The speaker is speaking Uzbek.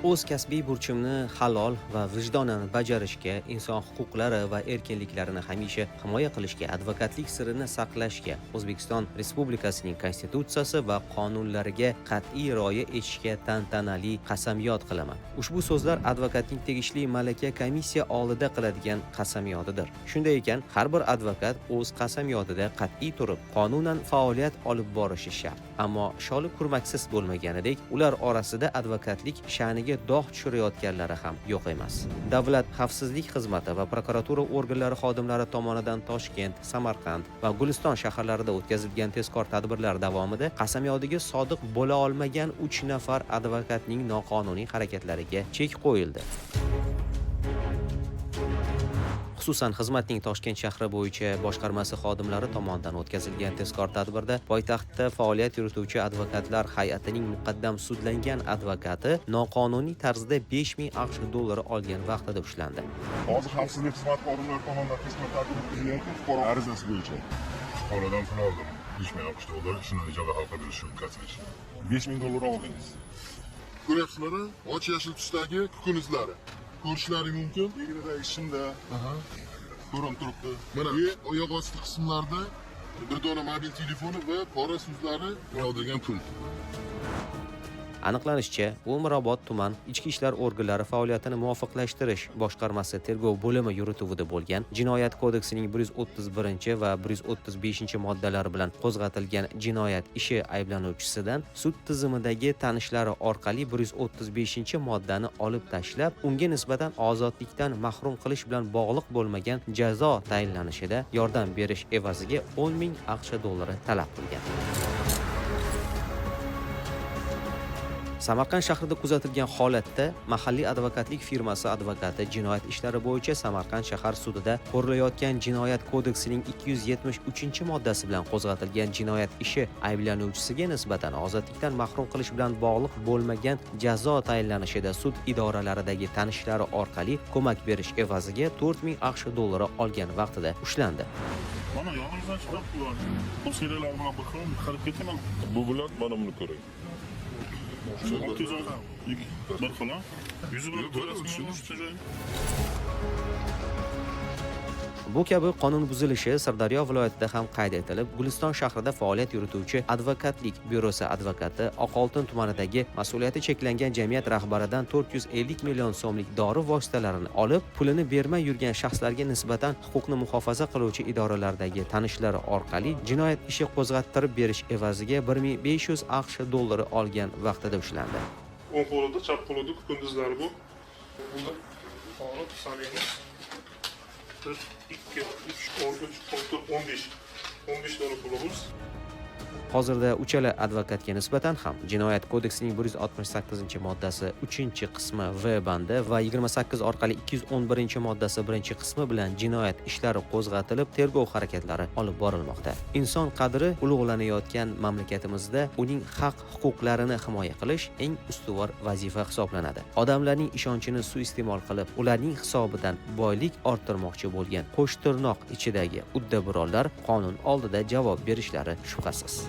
O'z kasbiy burchimni halol va vijdonan bajarishga, inson huquqlari va erkinliklarini hamisha himoya qilishga, advokatlik sirini saqlashga, O'zbekiston Respublikasining Konstitutsiyasi va qonunlariga qat'iy rioya etishga tantanali qasamyod qilaman. Ushbu so'zlar advokatning tegishli malaka komissiya oldida qiladigan qasamyodidir. Shunday ekan, har bir advokat o'z qasamyodida qat'iy turib, qonunan faoliyat olib borishi shart. Ammo sholi kurmaksiz bo'lmaganidek, ular orasida advokatlik sha'niga dog' tushirayotganlari ham yo'q emas. Davlat xavfsizlik xizmati va prokuratura organlari xodimlari tomonidan Toshkent, Samarqand va Guliston shaharlarida o'tkazilgan tezkor tadbirlar davomida qasamyodiga sodiq bo'la olmagan 3 nafar advokatning noqonuniy harakatlariga chek qo'yildi. Xususan, xizmatning Toshkent shahri bo'yicha boshqarmasi xodimlari tomonidan o'tkazilgan tezkor tadbirda poytaxtda faoliyat yurituvchi advokatlar hay'atining muqaddam sudlangan advokati noqonuniy tarzda 5000 AQSh dollari olgan vaqtida ushlandi. Hozir xavfsizlik xizmati xodimlari tomonidan tezkor tadbir o'tkazilayotgan fuqaro arizasi bo'yicha fuqarodan pul oldim. 5000 AQSh dollari shuni ijobiy hal qilish uchun o'tkazilish. 5000 dollar oldingiz. Ko'ryapsizlar, och yashil tusdagi kukunizlari. Ko'rishlaring mumkin. Belgidagi shimda ko'rinib turibdi. Mana bu oyoq osti qismlarda bir dona mobil telefoni va pora so'zlari yozilgan pul. Aniqlanishicha, u Mirobod tuman ichki ishlar organlari faoliyatini muvofiqlashtirish boshqarmasi tergov bo'limi yurituvida bo'lgan Jinoyat kodeksining 131 va 135 moddalari bilan qo'zg'atilgan jinoyat ishi ayblanuvchisidan sud tizimidagi tanishlari orqali 135 moddani olib tashlab, unga nisbatan ozodlikdan mahrum qilish bilan bog'liq bo'lmagan jazo tayinlanishida yordam berish evaziga 10,000 AQSh dollari talab qilgan. Samarqand shahrida kuzatilgan holatda mahalliy advokatlik firmasi advokati jinoyat ishlari bo'yicha Samarqand shahar sudida ko'rilayotgan Jinoyat kodeksining 273-moddasi bilan qo'zg'atilgan jinoyat ishi ayblanuvchisiga nisbatan ozodlikdan mahrum qilish bilan bog'liq bo'lmagan jazo tayinlanishida sud idoralaridagi tanishlari orqali ko'mak berish evaziga 4000 AQSh dollari olgan vaqtida ushlandi. Mana yonimizdan chiqib turadi. Bu seriyalar bilan bakalım, qarab ketaman. Bu bilan mana buni ko'ring. Bir xila. Yuzi bilan ko'rasizmi? Bu kabi qonun buzilishi Sirdaryo viloyatida ham qayd etilib, Guliston shahrida faoliyat yurituvchi Advokatlik byurosi advokati Oqoltin tumanidagi mas'uliyati cheklangan jamiyat rahbaridan 450 million so'mlik dori vositalarini olib, pulini bermay yurgan shaxslarga nisbatan huquqni muhofaza qiluvchi idoralardagi tanishlari orqali jinoyat ishi qo'zg'attirib berish evaziga 1500 AQSh dollari olgan vaqtida ushlandi. O'ng qo'lida, chap qo'lida kunduzlari bu. Bunda hozir sanaymiz. 1, 2, 3, 13, 14, 15. 15 dollar pulimiz. Hozirda uchala advokatga nisbatan ham Jinoyat kodeksining 168-moddasi 3-qismi V bandi va 28 orqali 211-moddasi 1-qismi bilan jinoyat ishlari qo'zg'atilib, tergov harakatlari olib borilmoqda. Inson qadri ulug'lanayotgan mamlakatimizda uning haq-huquqlarini himoya qilish eng ustuvor vazifa hisoblanadi. Odamlarning ishonchini suiiste'mol qilib, ularning hisobidan boylik orttirmoqchi bo'lgan qo'shtirnoq ichidagi uddaburonlar qonun oldida javob berishlari shubhasiz.